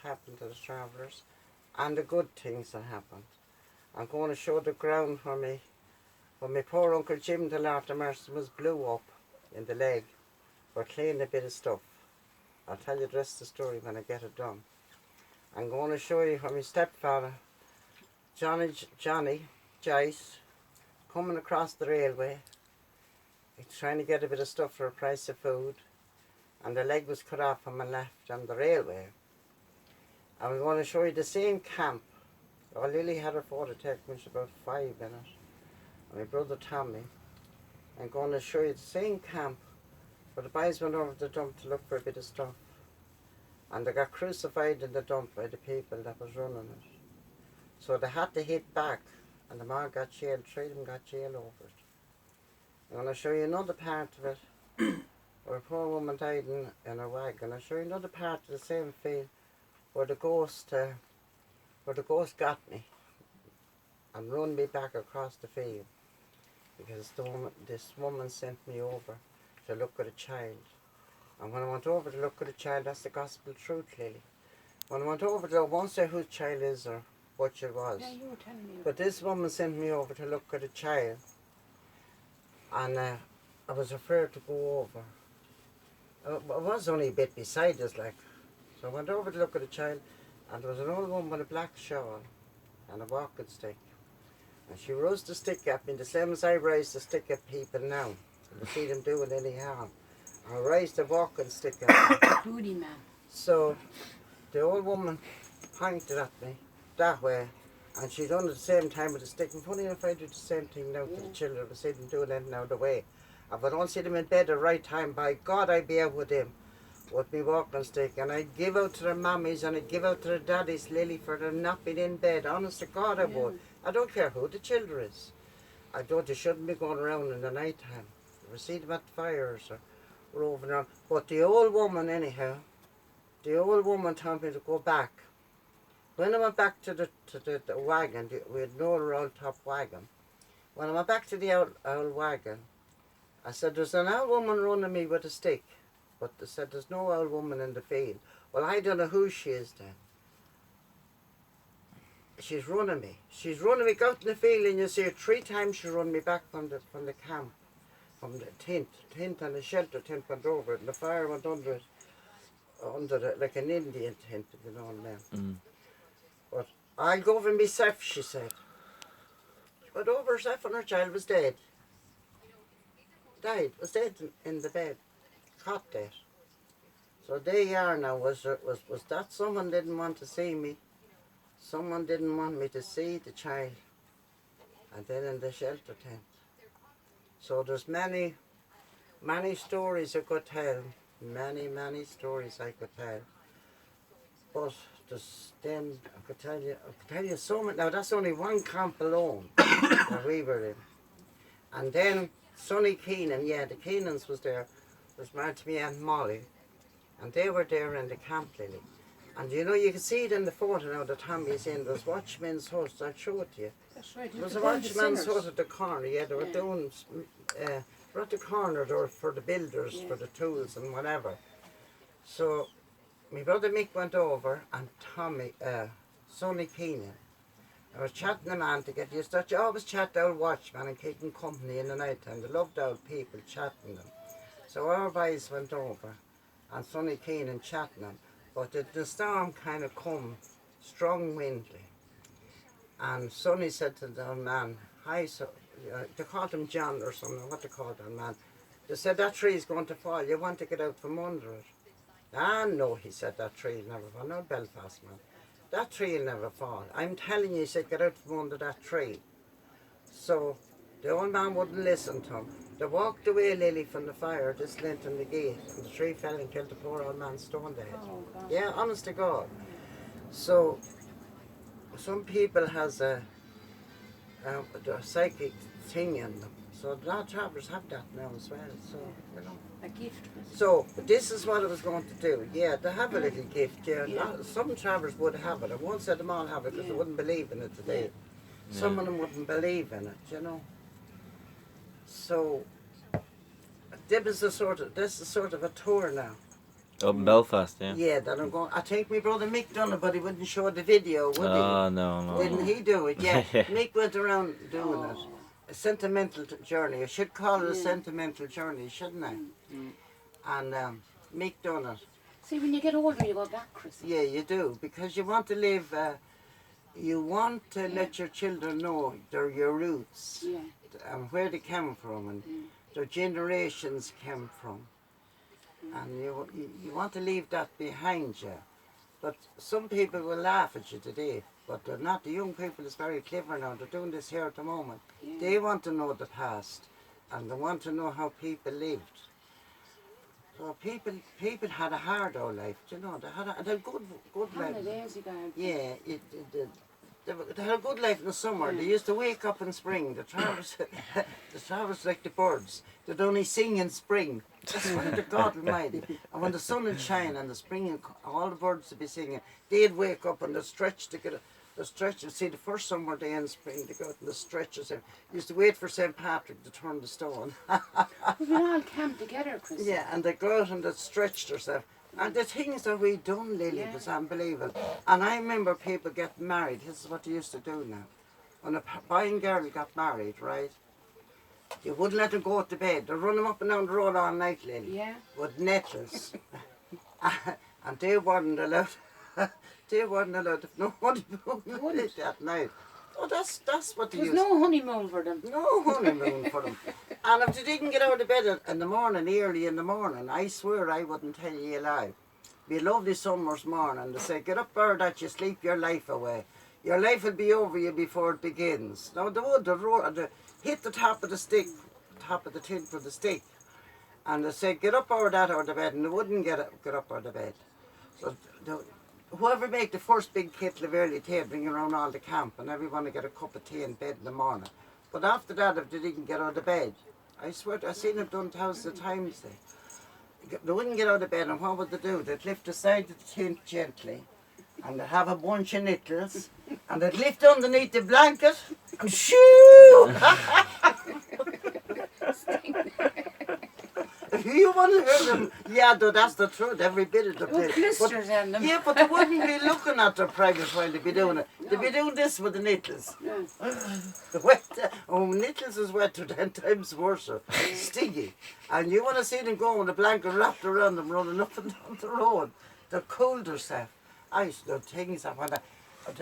happened to the travellers and the good things that happened. I'm going to show the ground when my poor Uncle Jim, the Lord of Mercy, was blew up in the leg for cleaning a bit of stuff. I'll tell you the rest of the story when I get it done. I'm going to show you when my stepfather, Johnny Joyce, coming across the railway. He's trying to get a bit of stuff for a price of food, and the leg was cut off on my left on the railway. And we're going to show you the same camp. Oh, Lily had her photo taken when she was about 5 in it. And my brother Tommy. I'm going to show you the same camp where the boys went over to the dump to look for a bit of stuff. And they got crucified in the dump by the people that was running it. So they had to hit back, and the man got jailed, 3 of them got jailed over it. I'm going to show you another part of it, where a poor woman died in her wagon. I'll show you another part of the same field where the ghost got me and run me back across the field, because this woman sent me over to look at a child. And when I went over to look at a child, that's the gospel truth, Lily. When I went over there, I won't say whose child is or what it was. Yeah, you were telling me. But this woman sent me over to look at a child, and I was afraid to go over. I was only a bit beside us, like. So I went over to look at a child, and there was an old woman with a black shawl and a walking stick. And she rose the stick at me, the same as I raised the stick at people now, to see them doing any harm. I raised the walking stick at me. Booty man. So the old woman pointed at me that way, and she done it at the same time with the stick. And funny enough, I do the same thing now to the children. I see them doing it now the way. If I don't see them in bed at the right time, by God, I'd be out with them with me walking stick. And I'd give out to their mammies and I'd give out to their daddies, Lily, for them not being in bed. Honest to God, I would. I don't care who the children is. I don't, they shouldn't be going around in the night time. You ever see them at the fires or roving around. But the old woman, anyhow, the old woman told me to go back. When I went back to the wagon, we had no round top wagon. When I went back to the old wagon, I said, there's an old woman running me with a stick. But they said, there's no old woman in the field. Well, I don't know who she is then. She's running me. She's running me out in the field, and you see her 3 times she run me back from the camp, from the tent and the shelter tent went over it, and the fire went under it, like an Indian tent, if you know what I mean. But I'll go over myself, she said. She went over herself and her child was dead. Was dead in the bed, cot dead. So there you are now, was that someone didn't want to see me? Someone didn't want me to see the child, and then in the shelter tent. So there's many stories I could tell, many stories I could tell. But then I could tell you so much. Now that's only one camp alone that we were in. And then Sonny Keenan, the Keenans was there, was married to me Aunt Molly, and they were there in the camp, Lily. And you know, you can see it in the photo now that Tommy's in. There's watchman's hut, I'll show it to you. That's right. There was a watchman's hut at the corner, they were doing, we're at the corner there for the builders, for the tools and whatever. So, my brother Mick went over, and Tommy, Sonny Keenan, I was chatting them on to get used to. You always chat to old watchmen and keep them company in the night time. They loved old people chatting them. So our boys went over, and Sonny Keenan chatting them. But the storm kind of come strong windly. And Sonny said to the old man, hi, they called him John or something, what they called that man. They said, that tree's going to fall, you want to get out from under it. Ah, no, he said, that tree will never fall. No, Belfast man. That tree will never fall. I'm telling you, he said, get out from under that tree. So the old man wouldn't listen to him. They walked away, Lily, from the fire, just lent in the gate, and the tree fell and killed the poor old man stone dead. Oh, God. Yeah, honest to God. So some people has a psychic thing in them. So a lot of travellers have that now as well. So, you know. A gift. So this is what I was going to do. Yeah, they have a little gift. Yeah, some travellers would have it. I won't say them all have it because they wouldn't believe in it today. Some of them wouldn't believe in it, you know. So this is sort of a tour now. Up in Belfast, yeah. Yeah, that I'm going. I think my brother Mick done it, but he wouldn't show the video, would he? Oh, no. Didn't he do it? Yeah. Yeah. Mick went around doing it. A sentimental journey. I should call it a sentimental journey, shouldn't I? And Mick done it. See, when you get older, you go back, Chris. Yeah, you do, because you want to live. You want to let your children know your roots and where they came from and their generations came from. And you want to leave that behind you. But some people will laugh at you today, but they're not. The young people is very clever now. They're doing this here at the moment. They want to know the past and they want to know how people lived. So people had a hard old life, you know. They had a good life. Yeah, they had a good life in the summer. They used to wake up in spring. The travellers like the birds. They'd only sing in spring. I swear to God Almighty. And when the sun would shine and the spring, all the birds would be singing, they'd wake up and they'd stretch to get the stretchers. See, the first summer day in spring, they go out in the stretchers. Used to wait for St. Patrick to turn the stone. We all camp together, Chris. Yeah, and they go out and they stretched themselves. And the things that we done, Lily, was unbelievable. And I remember people getting married. This is what they used to do now. When a boy and girl got married, right? You wouldn't let them go to bed. They'd run them up and down the road all night, Lily. Yeah. With nettles. And they weren't allowed. They weren't allowed. No honeymoon that night. Oh, that's what they There's used. no honeymoon for them. No honeymoon for them. And if they didn't get out of bed in the morning, early in the morning, I swear I wouldn't tell you a lie. Be a lovely summer's morning. They say, get up there that you sleep your life away. Your life will be over you before it begins. Now they would, they hit the top of the stick, top of the tin for the stick. And they say, get up over that out of bed. And they wouldn't get up out of bed. So whoever make the first big kettle of early tea, bring around all the camp, and everyone to get a cup of tea in bed in the morning. But after that, if they didn't get out of bed, I swear, I've seen it done thousands of times. They wouldn't get out of bed, and what would they do? They'd lift the side of the tent gently, and they'd have a bunch of nettles, and they'd lift underneath the blanket, and shoo! You want to hear them? Yeah, though, that's the truth. Every bit of the place. Blisters on them. Yeah, but they wouldn't be looking at their private while they'd be doing it. They'd be doing this with the nettles. The wet, nettles is wetter 10 times worse. Stingy. And you want to see them go with a blanket wrapped around them running up and down the road. They're cold themselves. I used to do things that when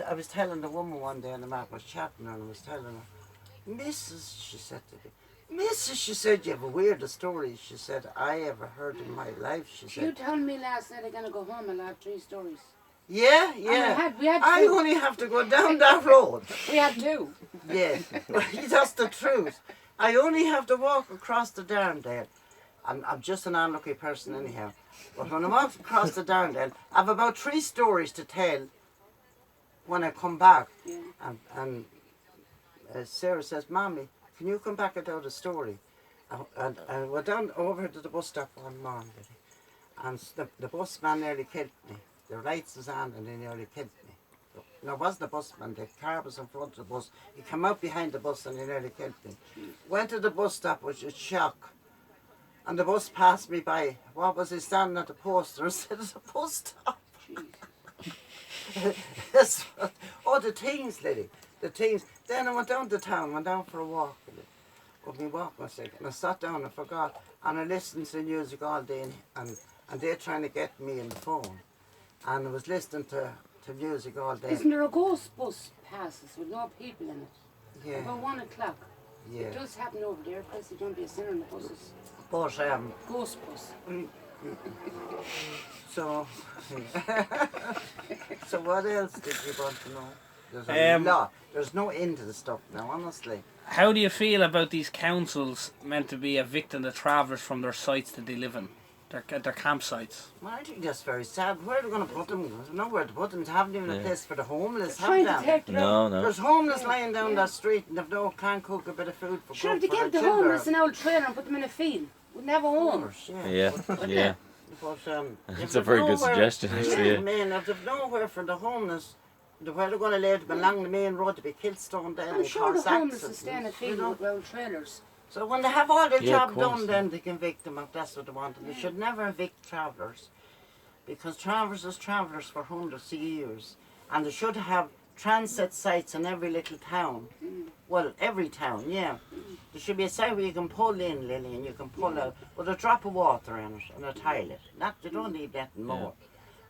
I was telling the woman one day and the man was chatting and I was telling her, Mrs., she said to me, Mrs., she said, you have a weirdest story, she said, I ever heard in my life, she said. You told me last night I'm going to go home and I have 3 stories. Yeah. We had 2. I only have to go down that road. We had 2. Yeah, that's the truth. I only have to walk across the Darndale. I'm just an unlucky person anyhow. But when I walk across the Darndale, I have about 3 stories to tell when I come back. Yeah. And Sarah says, Mommy, can you come back and tell the story? And I went down over to the bus stop one morning, and the busman nearly killed me. The lights was on and they nearly killed me. No, it wasn't the busman, the car was in front of the bus. He came out behind the bus and he nearly killed me. Went to the bus stop, which was shock. And the bus passed me by. What was he standing at the poster and said, it's a bus stop. The things, Lily. The things. Then I went down to town, went down for a walk. With me walking stick, and I sat down and forgot. And I listened to music all day, and they're trying to get me in the phone. And I was listening to music all day. Isn't there a ghost bus passes with no people in it? Yeah. About 1 o'clock. Yeah. It does happen over there, Chris. You don't be a sinner in the buses. But Ghost bus. so so what else did you want to know? There's a lot. There's no end to the stuff now, honestly. How do you feel about these councils meant to be evicting the travellers from their sites that they live in, their campsites? Well, I think that's very sad. Where are they going to put them? There's nowhere to put them. They haven't even a place for the homeless, Trying to have take they? them out. No. There's homeless lying down that street and they've can't cook a bit of food for Sure, for they give the their homeless children. an old trailer and put them in a field. Wouldn't have a home. Yeah. But, That's if a very they've good nowhere- suggestion, actually. Yeah, man, if they've nowhere for the homeless, where they're going to lay them along the main road to be killed, stoned down, I'm and sure the cause homeless will stay in a accidents, you field know. with old trailers. So when they have all their Yeah, of job course, done, yeah. then they can evict them if that's what they want. And they should never evict travellers. because Travers is Travellers for hundreds of years, and they should have transit sites in every little town. Well, every town, yeah. There should be a site where you can pull in, Lily, and you can pull out with a drop of water in it and a toilet. Not, you don't need that more.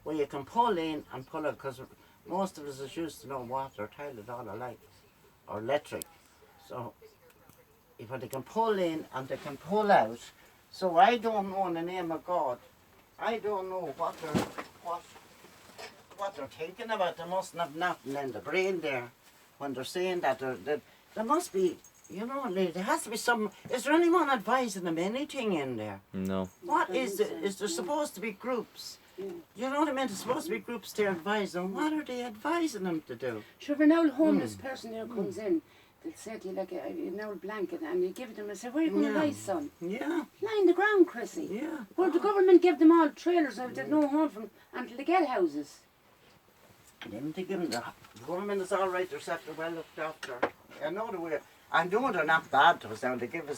Where you can pull in and pull out, because most of us is used to no water or toilet all our life, or electric. So, if they can pull in and they can pull out. So I don't know in the name of God. I don't know what they're thinking about. They mustn't have nothing in the brain there when they're saying that. There must be, you know, there has to be some. Is there anyone advising them anything in there? No. What is it? Is there supposed to be groups? You know what I mean? There's supposed to be groups there advising them. What are they advising them to do? Sure, if an old homeless person there comes in, they'll say to you like an old blanket, and you give it them and say, where are you going to lie, son? Yeah. Lie in the ground, Chrissy. Yeah. Well, the government give them all trailers and there's no home from until they get houses. Didn't they give them the government is all right, they're set, they're well looked after. I know the way. I know they're not bad to us now. They give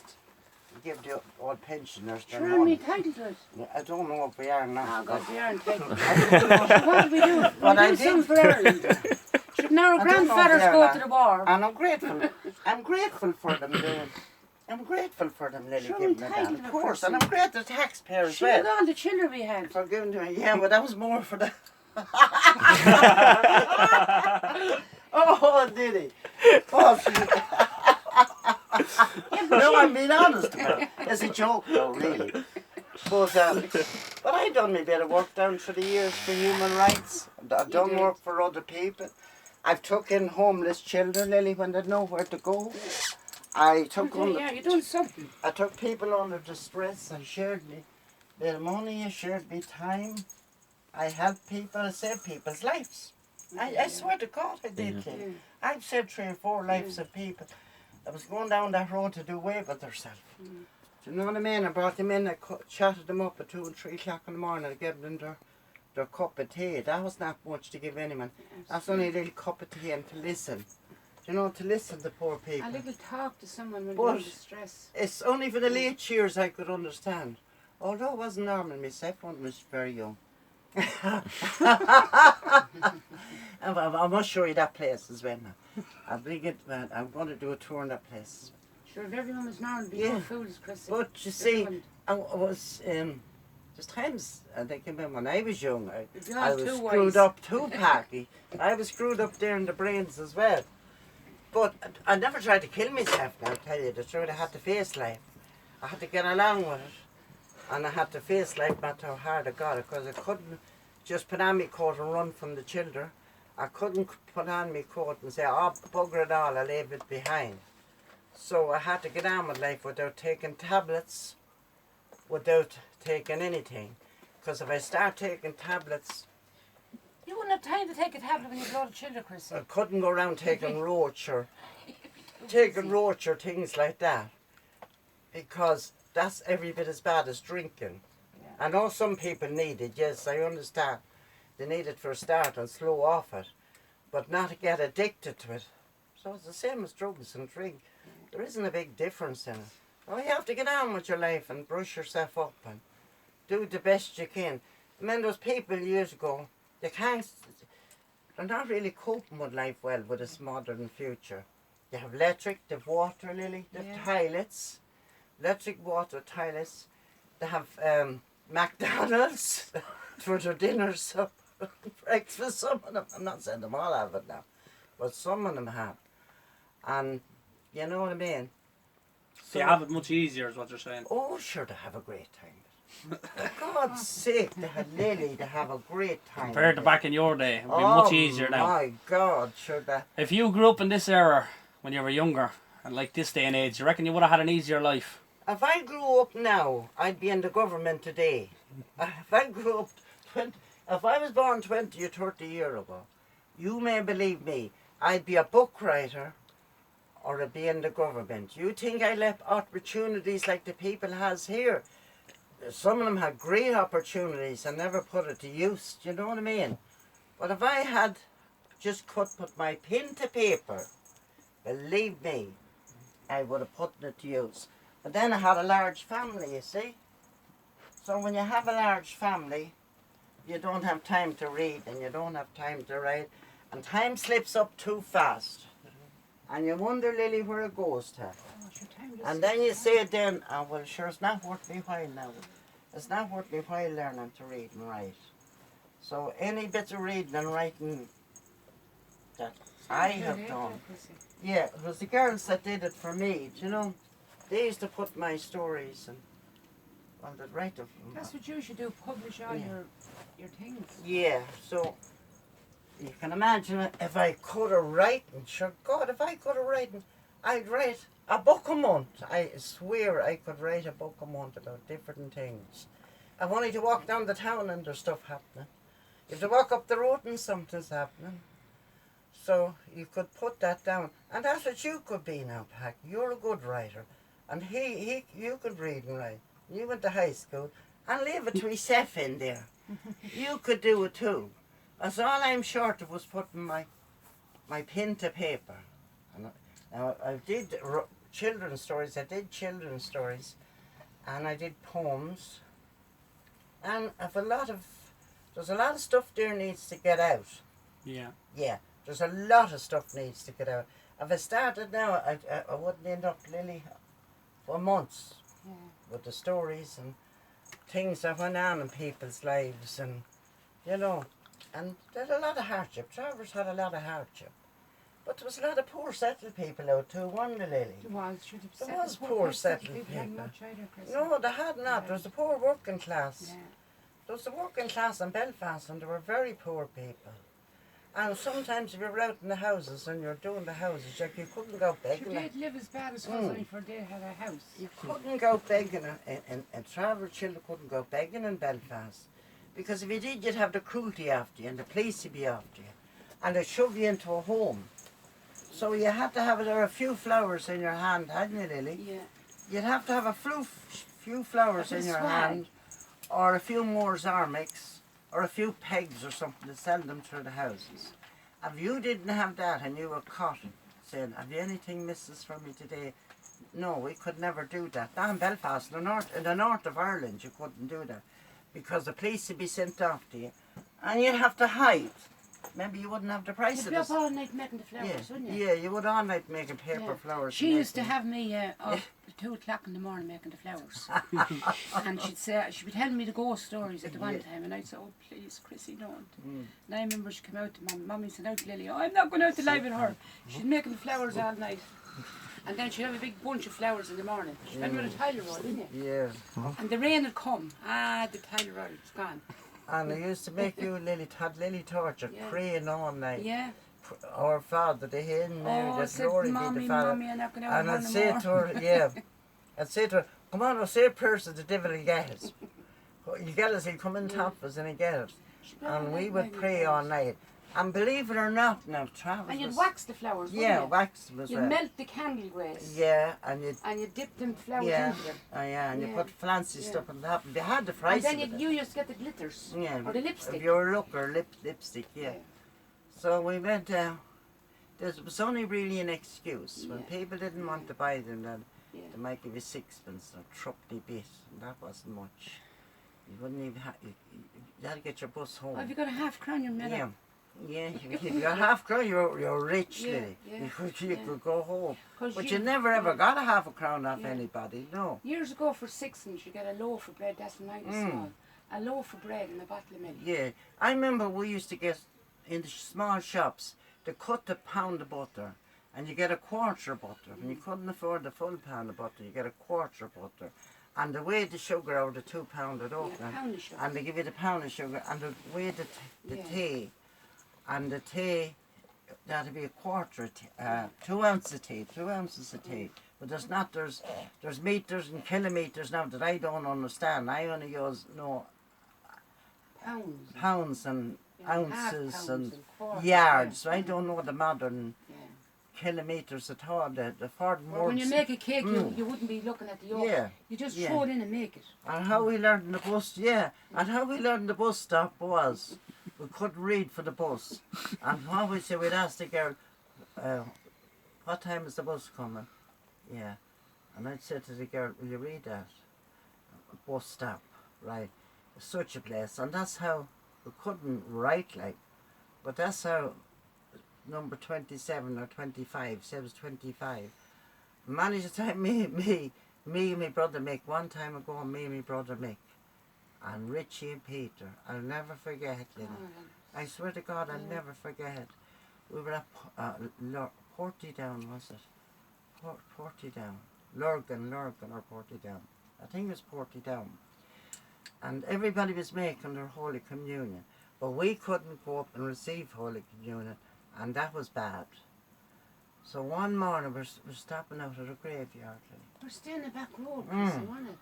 the old pensioners their Sure, I'm money. entitled to it. Yeah, I don't know if we are now. Oh, God, we are entitled. I don't know. So what do we do? But We I do something did. for Ireland. Should now our I don't know grandfathers if they're go not. to the war? And I'm grateful. I'm grateful for them doing. I'm grateful for them, Lily, Sure, giving me entitled that. to Of a course, and person. I'm grateful to the taxpayer as Sure, well all the children we had. for giving to me. Yeah, but that was more for the. Oh, did he? Oh, no, I'm being honest about it. It's a joke, though, really. But I done me bit of work down for the years for human rights. I've done did. work for other people. I've took in homeless children, Lily, when they'd nowhere to go. I took Okay, yeah, you're doing something. I took people under distress. I shared me bit of money. I shared me time. I helped people. I saved people's lives. I swear to God, I did. Yeah. Kate. I've saved 3 or 4 lives of people that was going down that road to do away with themselves. Do you know what I mean? I brought them in. I chatted them up at 2 and 3 o'clock in the morning. I gave them their cup of tea. That was not much to give anyone. That's only a little cup of tea and to listen. You know, to listen to poor people. A little talk to someone when But- they're in distress. It's only for the late years I could understand. Although I wasn't normal myself, I was very young. I must show you that place as well now. I'm going to do a tour in that place. Sure, if everyone was normal, it'd be Yeah. no fools, Chrissy. But you see, I was, there's times, I think when I was young, It'd be I all was too screwed wise. up too, Packy. I was screwed up there in the brains as well. But I never tried to kill myself now, I'll tell you the truth. I had to face life. I had to get along with it. And I had to face life no matter how hard I got it, because I couldn't just put on my coat and run from the children. I couldn't put on my coat and say, oh, bugger it all, I'll leave it behind. So I had to get on with life without taking tablets, without taking anything. Because if I start taking tablets, You wouldn't have time to take a tablet when you've got children, Chrissy. I couldn't go around taking roach or things like that. Because that's every bit as bad as drinking. Yeah. I know some people need it, yes, I understand. They need it for a start and slow off it, but not to get addicted to it. So it's the same as drugs and drink. There isn't a big difference in it. Oh, you have to get on with your life and brush yourself up and do the best you can. I mean, those people years ago, they're not really coping with life well with this modern future. They have electric, they have water, Lily, they have toilets, electric, water, toilets. They have McDonald's for their dinner, supper, breakfast. Some of them, I'm not saying them all have it now, but some of them have. And you know what I mean? They have it much easier, is what you're saying. Oh, sure, they have a great time. For God's sake, they have a great time. Compared to back in your day, it would be Oh much easier now. my God, sure that. If you grew up in this era when you were younger, and like this day and age, you reckon you would have had an easier life? If I grew up now, I'd be in the government today. If I grew up, if I was born 20 or 30 years ago, you may believe me, I'd be a book writer or I'd be in the government. You think I left opportunities like the people has here? Some of them had great opportunities and never put it to use, do you know what I mean? But if I had just put my pen to paper, believe me, I would have put it to use. But then I had a large family, you see. So when you have a large family, you don't have time to read and you don't have time to write, and time slips up too fast. And you wonder, Lily, where it goes to. And then you say then, oh, well, sure, it's not worth me while now. It's not worth me while learning to read and write. So any bit of reading and writing that I have done, yeah, it was the girls that did it for me. Do you know, they used to put my stories and on the right of them. That's what you should do, publish all your things. Yeah, so you can imagine if I could have written, sure God, if I could have written, I'd write a book a month. I swear I could write a book a month about different things. I've only to walk down the town and there's stuff happening. You have to walk up the road and something's happening. So you could put that down. And that's what you could be now, Pac. You're a good writer. And you could read and write. You went to high school and leave it to yourself in there. You could do it too. That's all I'm short of was putting my pen to paper. And now I did children's stories. I did children's stories, and I did poems. And there's a lot of stuff there needs to get out. Yeah. Yeah, there's a lot of stuff needs to get out. If I started now, I wouldn't end up, Lily, for months with the stories and things that went on in people's lives, and you know, and there's a lot of hardship. Travers had a lot of hardship, but there was a lot of poor settled people out too, wasn't there, Lily? There was poor settled people. No, they had not. There was the poor working class. Yeah. There was the working class in Belfast, and there were very poor people. And sometimes if you were out in the houses and you're doing the houses, like you couldn't go begging. They'd live as bad as us for they had a house. You couldn't go begging, and Travers children couldn't go begging in Belfast. Because if you did, you'd have the cruelty after you, and the police would be after you. And they'd shove you into a home. So you had to have a few flowers in your hand, hadn't you, Lily? Yeah. You'd have to have a few flowers in your hand, or a few Moore's Armix, or a few pegs or something to sell them through the houses. If you didn't have that and you were caught saying, have you anything, missus, for me today? No, we could never do that. Down in Belfast, in the north of Ireland, you couldn't do that because the police would be sent after you and you'd have to hide. Maybe you wouldn't have the price You'd of be this. up all night making the flowers, wouldn't you? Yeah, you would all night making paper Yeah. flowers. She used to have me up at 2 o'clock in the morning making the flowers. And she'd be telling me the ghost stories at the one time, and I'd say, oh please, Chrissy, don't. And I remember she came out to Mummy said, out to Lily, oh, I'm not going out to lie with her. She's making the flowers all night. And then she'd have a big bunch of flowers in the morning. She went with a Tyler roll, didn't you? Yeah. And the rain had come. The Tyler roll, it's gone. And they used to make you Lily torture, praying all night. Yeah. Our Father, the Hen Mary, that said, glory be Mommy, the Father. Mommy, I'm not going out And with I'd her say no to more. her, yeah, I'd say to her, come on, I'll say a prayer so the devil will get us. You get us, he'll come and top us and he'll get us. And we would pray all night. And believe it or not, now Travis And you'd was, wax the flowers, wouldn't yeah, you? wax them as You'd well. melt the candle grass. Yeah, and you'd, And you dip them flowers yeah, into them. and you Yeah. put fancy Yeah. stuff on top. They had the And price then of it. you used to get the glitters. Yeah, Or the lipstick. If you're a looker, lipstick, yeah. So we went, there was only really an excuse. When Yeah. people didn't want to buy them, then Yeah. they might give you sixpence or threepenny bit, and that wasn't much. You wouldn't even have, you had to get your bus home. Oh, have you got a half crown you're made Yeah. up? Yeah, if you're half crown, you're rich, Yeah, Lily. yeah, You could go home. 'Cause But you never ever yeah. got a half a crown off Yeah. anybody, no. Years ago for 6 you get a loaf of bread, that's when I was small. A loaf of bread and a bottle of milk. Yeah, I remember we used to get in the small shops to cut the pound of butter, and you get a quarter of butter. When you couldn't afford the full pound of butter, you get a quarter of butter. And they weighed the sugar out of 2 pound at Oakland. Yeah, pound of sugar. And they give you the pound of sugar, and they weighed the Yeah. tea. And the tea, that'd be a quarter of tea, 2 ounces of tea, 2 ounces of tea. But there's meters and kilometers now that I don't understand. I only use Pounds. pounds and Yeah, half ounces pounds and quarters, yards. yeah. I don't know the modern Yeah. kilometers at all. The foreign Well, when you words. make a cake, you wouldn't be looking at the yolk. Yeah, You just yeah. throw it in and make it. And how we learned in the bus, and how we learned the bus stop was we couldn't read for the bus. And what we say, we'd ask the girl, what time is the bus coming? Yeah. And I'd say to the girl, will you read that? Bus stop, right. Such a place. And that's how we couldn't write like, but that's how number 27 or 25 says 25. Many a time me and my brother Mick, one time ago, me and my brother Mick, and Richie and Peter, I'll never forget, you know. I swear to God, I'll never forget. We were at Portydown, was it? Portydown. Lurgan or Portydown. I think it was Portydown. And everybody was making their Holy Communion. But we couldn't go up and receive Holy Communion, and that was bad. So one morning we're stopping out at a graveyard. We're staying in the back road, Chrissy, wasn't it?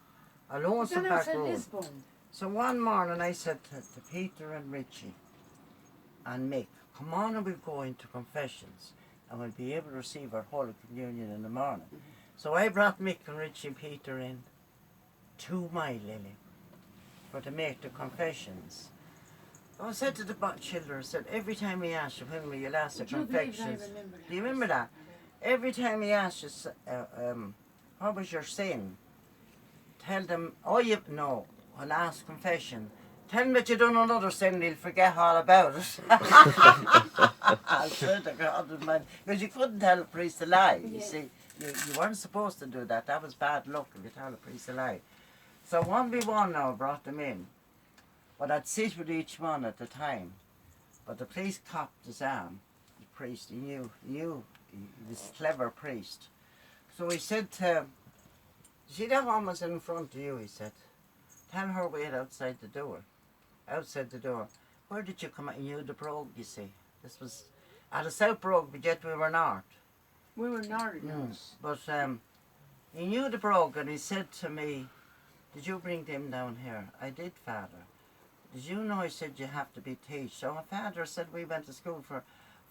A lonesome back road. Lisbon. So one morning I said to Peter and Richie and Mick, come on and we'll go into confessions and we'll be able to receive our Holy Communion in the morning. So I brought Mick and Richie and Peter in 2 mile, Lily, for to make the confessions. I said to the children, I said, every time we ask you, when will you ask the confessions? Do you remember that? Every time we ask you, what was your sin? Tell them, I'll ask confession. Tell them that you done another sin, they'll forget all about it. I swear to God, man, because you couldn't tell a priest a lie. You see, you weren't supposed to do that. That was bad luck if you tell a priest a lie. So 1v1 now brought them in. But I'd sit with each one at the time. But the priest cocked his arm. The priest, he knew, he was a clever priest. So he said to, see that woman's in front of you, he said. Tell her wait outside the door. Outside the door. Where did you come out? You knew the Brogue, you see. This was at the South Brogue, but yet we were north. We were north. But he knew the Brogue, and he said to me, did you bring them down here? I did, Father. Did you know, I said, you have to be teach. So my father said we went to school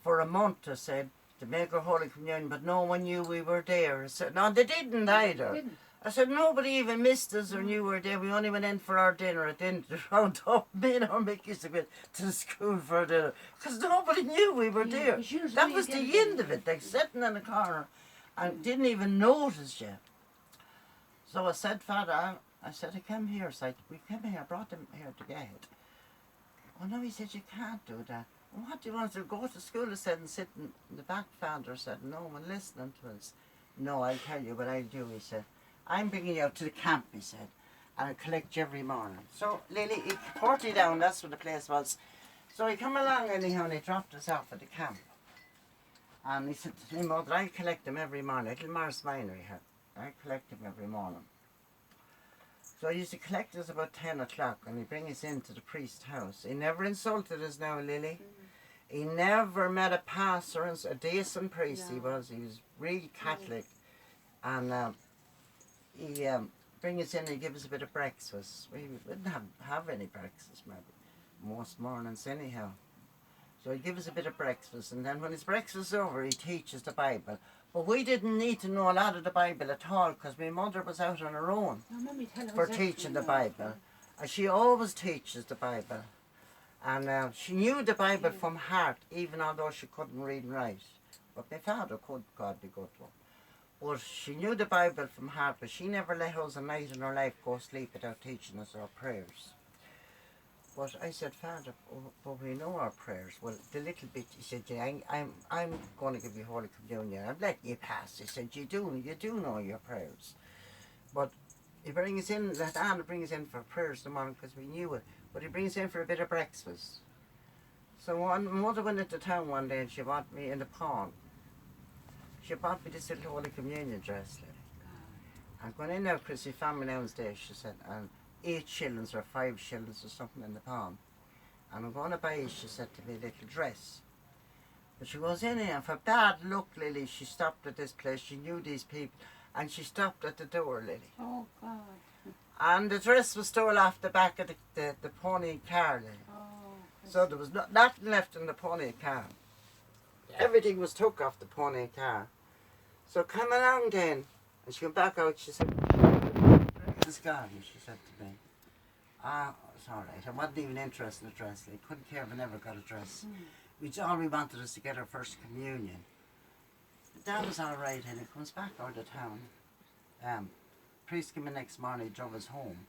for a month, I said, to make our Holy Communion, but no one knew we were there. I said, no, they didn't either. I said, nobody even missed us or knew we were there. We only went in for our dinner at dinner. Round up, me and our Mick used to go to the school for dinner, because nobody knew we were there. That was the end of it. They sitting in the corner and didn't even notice you. So I said, Father, I said, I came here, so we came here, I brought them here to get it. Oh no, he said, you can't do that. Well, what do you want to go to school? I said, and sit in the back. Father said, no one listening to us. No, I'll tell you what I'll do, he said. I'm bringing you out to the camp, he said, and I'll collect you every morning. So, Lily, he ported down, that's where the place was. So he come along anyhow, and he dropped us off at the camp. And he said to me, Mother, I'll collect them every morning. Little Mars Minor he had. I'll collect them every morning. So he used to collect us about 10 o'clock and he'd bring us into the priest's house. He never insulted us now, Lily. He never met a pastor, a decent priest he was. He was really Catholic. And he bring us in and give us a bit of breakfast. We didn't have any breakfast maybe, most mornings anyhow. So he'd give us a bit of breakfast, and then when his breakfast was over, he'd teach us the Bible. But we didn't need to know a lot of the Bible at all, because my mother was out on her own for teaching the Bible. And she always teaches the Bible. And she knew the Bible from heart, even although she couldn't read and write. But my father could, God be good to him. But she knew the Bible from heart, but she never let us a night in her life go sleep without teaching us our prayers. But I said, Father, but we know our prayers. Well, the little bit, he said, yeah, I'm going to give you Holy Communion. I'm letting you pass. He said, you do know your prayers. But he brings us in, let Anna bring us in for prayers in the morning because we knew it. But he brings us in for a bit of breakfast. So my mother went into town one day and she bought me in the pawn. She bought me this little Holy Communion dress. I'm going in now, Chrissy, family downstairs, she said, and 8 shillings or 5 shillings or something in the palm. And I'm going to buy, she said to me, a little dress. But she goes in here, and for bad luck, Lily, she stopped at this place. She knew these people, and she stopped at the door, Lily. Oh, God. And the dress was stole off the back of the pony car, Lily. Oh, so there was nothing left in the pony car. Everything was took off the pony car. So come along then. And she came back out, she said, this garden, she said to me. It's all right. I wasn't even interested in a dress. I couldn't care if I never got a dress. All we wanted was to get our first communion. But that was all right, and he comes back out of town. Priest came in next morning, he drove us home.